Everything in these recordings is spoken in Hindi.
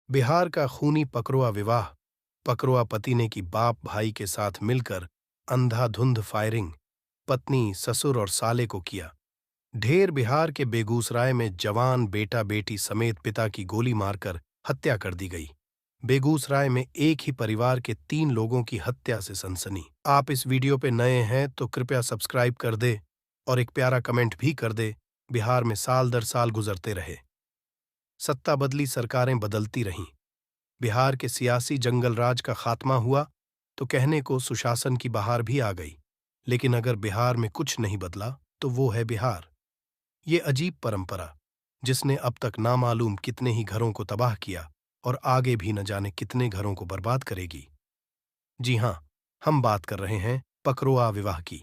बिहार का खूनी पकड़वा विवाह। पकड़वा पति ने की बाप भाई के साथ मिलकर अंधाधुंध फायरिंग पत्नी, ससुर और साले को किया ढेर। बिहार के बेगूसराय में जवान बेटा बेटी समेत पिता की गोली मारकर हत्या कर दी गई। बेगूसराय में एक ही परिवार के 3 लोगों की हत्या से सनसनी। आप इस वीडियो पे नए हैं तो कृपया सब्सक्राइब कर दे और एक प्यारा कमेंट भी कर दे। बिहार में साल दर साल गुजरते रहे, सत्ता बदली, सरकारें बदलती रहीं, बिहार के सियासी जंगल राज का खात्मा हुआ तो कहने को सुशासन की बहार भी आ गई। लेकिन अगर बिहार में कुछ नहीं बदला तो वो है बिहार। ये अजीब परंपरा जिसने अब तक नामालूम कितने ही घरों को तबाह किया और आगे भी न जाने कितने घरों को बर्बाद करेगी। जी हां, हम बात कर रहे हैं पकड़वा विवाह की।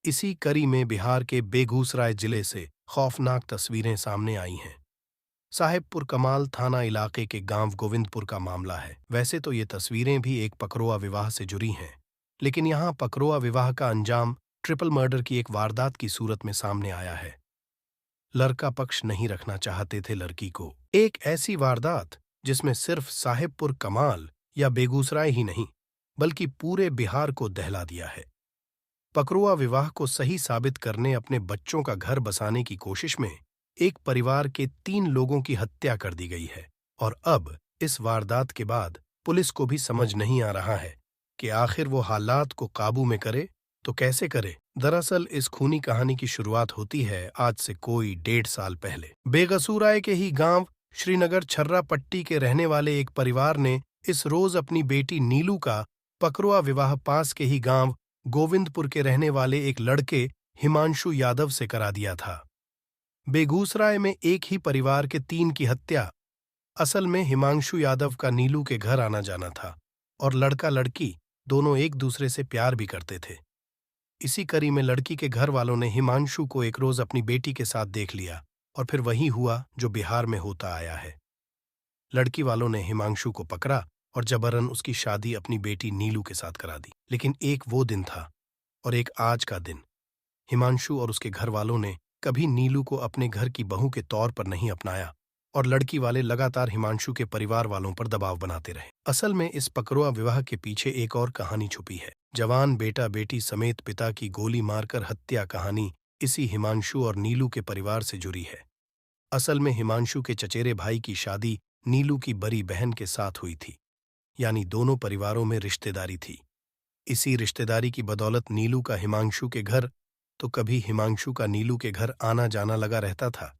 इसी कड़ी में बिहार के बेगूसराय जिले से खौफनाक तस्वीरें सामने आई हैं। साहेबपुर कमाल थाना इलाके के गांव गोविंदपुर का मामला है। वैसे तो ये तस्वीरें भी एक पकड़वा विवाह से जुड़ी हैं, लेकिन यहां पकड़वा विवाह का अंजाम ट्रिपल मर्डर की एक वारदात की सूरत में सामने आया है। लड़का पक्ष नहीं रखना चाहते थे लड़की को। एक ऐसी वारदात जिसमें सिर्फ साहेबपुर कमाल या बेगूसराय ही नहीं बल्कि पूरे बिहार को दहला दिया है। पकड़वा विवाह को सही साबित करने अपने बच्चों का घर बसाने की कोशिश में एक परिवार के 3 लोगों की हत्या कर दी गई है। और अब इस वारदात के बाद पुलिस को भी समझ नहीं आ रहा है कि आखिर वो हालात को काबू में करे तो कैसे करे। दरअसल इस खूनी कहानी की शुरुआत होती है आज से कोई 1.5 साल पहले। बेगसूराय के ही गांव श्रीनगर छर्रा पट्टी के रहने वाले एक परिवार ने इस रोज अपनी बेटी नीलू का पकड़वा विवाह पास के ही गांव गोविंदपुर के रहने वाले एक लड़के हिमांशु यादव से करा दिया था। बेगूसराय में एक ही परिवार के 3 की हत्या। असल में हिमांशु यादव का नीलू के घर आना जाना था और लड़का लड़की दोनों एक दूसरे से प्यार भी करते थे। इसी कड़ी में लड़की के घर वालों ने हिमांशु को एक रोज अपनी बेटी के साथ देख लिया और फिर वही हुआ जो बिहार में होता आया है। लड़की वालों ने हिमांशु को पकड़ा और जबरन उसकी शादी अपनी बेटी नीलू के साथ करा दी। लेकिन एक वो दिन था और एक आज का दिन। हिमांशु और उसके घर वालों ने कभी नीलू को अपने घर की बहू के तौर पर नहीं अपनाया और लड़की वाले लगातार हिमांशु के परिवार वालों पर दबाव बनाते रहे। असल में इस पकड़वा विवाह के पीछे एक और कहानी छुपी है। जवान बेटा बेटी समेत पिता की गोली मारकर हत्या कहानी इसी हिमांशु और नीलू के परिवार से जुड़ी है। असल में हिमांशु के चचेरे भाई की शादी नीलू की बड़ी बहन के साथ हुई थी, यानी दोनों परिवारों में रिश्तेदारी थी। इसी रिश्तेदारी की बदौलत नीलू का हिमांशु के घर तो कभी हिमांशु का नीलू के घर आना जाना लगा रहता था।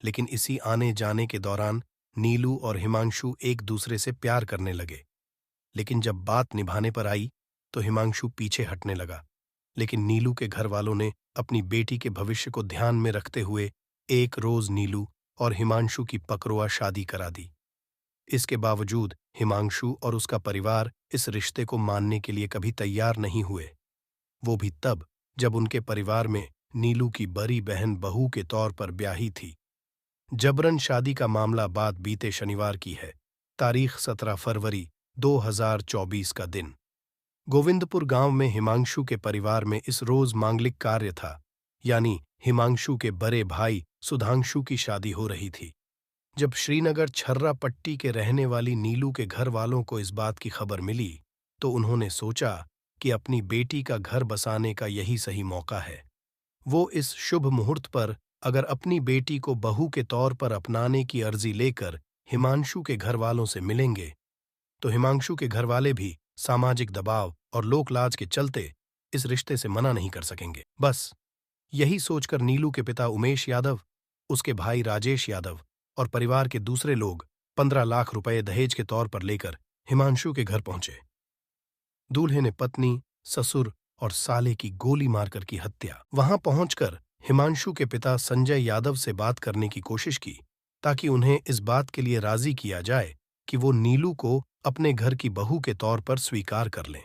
लेकिन इसी आने जाने के दौरान नीलू और हिमांशु एक दूसरे से प्यार करने लगे। लेकिन जब बात निभाने पर आई तो हिमांशु पीछे हटने लगा। लेकिन नीलू के घर वालों ने अपनी बेटी के भविष्य को ध्यान में रखते हुए एक रोज नीलू और हिमांशु की पकड़वा शादी करा दी। इसके बावजूद हिमांशु और उसका परिवार इस रिश्ते को मानने के लिए कभी तैयार नहीं हुए। वो भी तब जब उनके परिवार में नीलू की बड़ी बहन बहू के तौर पर ब्याही थी। जबरन शादी का मामला बात बीते शनिवार की है, तारीख 17 फरवरी 2024 का दिन। गोविंदपुर गांव में हिमांशु के परिवार में इस रोज मांगलिक कार्य था, यानी हिमांशु के बड़े भाई सुधांशु की शादी हो रही थी। जब श्रीनगर छर्रा पट्टी के रहने वाली नीलू के घर वालों को इस बात की खबर मिली तो उन्होंने सोचा कि अपनी बेटी का घर बसाने का यही सही मौका है। वो इस शुभ मुहूर्त पर अगर अपनी बेटी को बहू के तौर पर अपनाने की अर्जी लेकर हिमांशु के घर वालों से मिलेंगे तो हिमांशु के घर वाले भी सामाजिक दबाव और लोकलाज के चलते इस रिश्ते से मना नहीं कर सकेंगे। बस यही सोचकर नीलू के पिता उमेश यादव, उसके भाई राजेश यादव और परिवार के दूसरे लोग 15 लाख रुपए दहेज के तौर पर लेकर हिमांशु के घर पहुंचे। दूल्हे ने पत्नी, ससुर और साले की गोली मारकर की हत्या। वहां पहुंचकर हिमांशु के पिता संजय यादव से बात करने की कोशिश की ताकि उन्हें इस बात के लिए राजी किया जाए कि वो नीलू को अपने घर की बहू के तौर पर स्वीकार कर लें।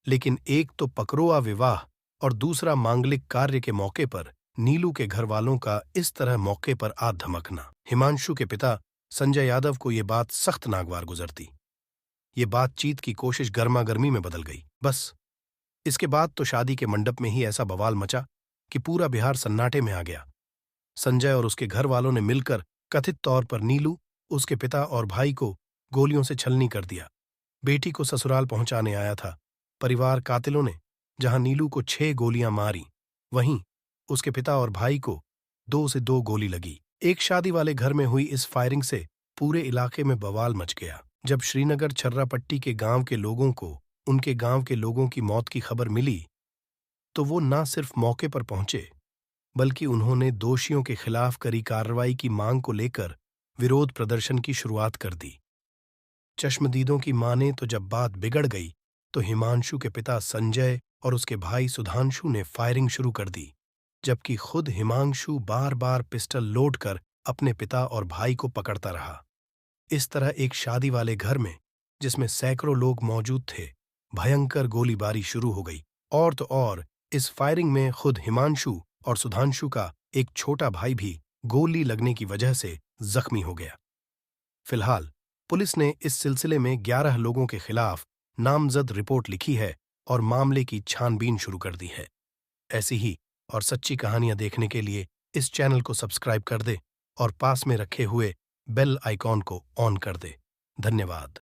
लेकिन एक तो पकड़वा विवाह और दूसरा मांगलिक कार्य के मौके पर नीलू के घर वालों का इस तरह मौके पर आ धमकना। हिमांशु के पिता संजय यादव को ये बात सख्त नागवार गुजरती। ये बातचीत की कोशिश गर्मागर्मी में बदल गई। बस इसके बाद तो शादी के मंडप में ही ऐसा बवाल मचा कि पूरा बिहार सन्नाटे में आ गया। संजय और उसके घर वालों ने मिलकर कथित तौर पर नीलू, उसके पिता और भाई को गोलियों से छलनी कर दिया। बेटी को ससुराल पहुंचाने आया था। परिवार कातिलों ने जहां नीलू को 6 गोलियां मारी, वहीं उसके पिता और भाई को 2 से 2 गोली लगी। एक शादी वाले घर में हुई इस फायरिंग से पूरे इलाके में बवाल मच गया। जब श्रीनगर छर्रापट्टी के गांव के लोगों को उनके गांव के लोगों की मौत की खबर मिली, तो वो ना सिर्फ मौके पर पहुंचे, बल्कि उन्होंने दोषियों के खिलाफ कड़ी कार्रवाई की मांग को लेकर विरोध प्रदर्शन की शुरुआत कर दी। चश्मदीदों की माने तो जब बात बिगड़ गई, तो हिमांशु के पिता संजय और उसके भाई सुधांशु ने फायरिंग शुरू कर दी, जबकि खुद हिमांशु बार बार पिस्टल लोड कर अपने पिता और भाई को पकड़ता रहा। इस तरह एक शादी वाले घर में, जिसमें सैकड़ों लोग मौजूद थे, भयंकर गोलीबारी शुरू हो गई। और तो और इस फायरिंग में खुद हिमांशु और सुधांशु का एक छोटा भाई भी गोली लगने की वजह से जख्मी हो गया। फिलहाल पुलिस ने इस सिलसिले में 11 लोगों के खिलाफ नामजद रिपोर्ट लिखी है और मामले की छानबीन शुरू कर दी है। ऐसी ही और सच्ची कहानियां देखने के लिए इस चैनल को सब्सक्राइब कर दे और पास में रखे हुए बेल आइकॉन को ऑन कर दे। धन्यवाद।